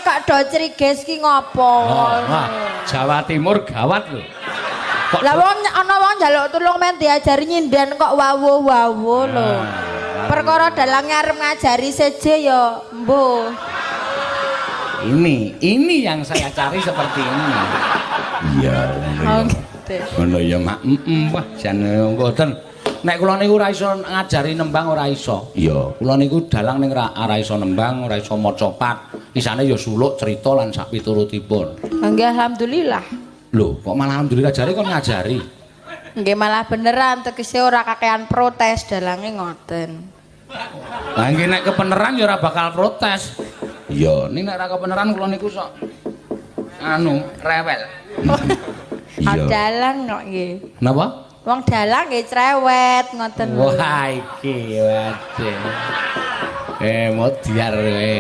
Kok do criges ki ngopo? Wah, Jawa Timur gawat lho. Lah wong ana wong njaluk tulung men diajari nyinden kok wawuh-wawuh lho. Perkara dalang arep ngajari seje ya mbuh. Ini yang saya cari seperti ini. Iya. Ngono ya Mak. Wah, jan ngoten. Nek kula niku ora iso ngajari nembang ora iso. Iya, kula niku dalang ning ora iso nembang, ora iso maca pat. Isane ya suluk, cerita lan sak piturutipun. Nggih alhamdulillah. Lho, kok malah alhamdulillah jare kon ngajari. Nggih malah beneran tegese ora kakean protes dalange ngoten. Lah nggih nek kebenaran ya ora bakal protes. Iya, ning nek ora kebenaran kula niku sok rewel. Iya. Dalang kok nggih. Napa? Wong dalang nggih cerewet ngoten. Wah iki waduh. Modiar kowe.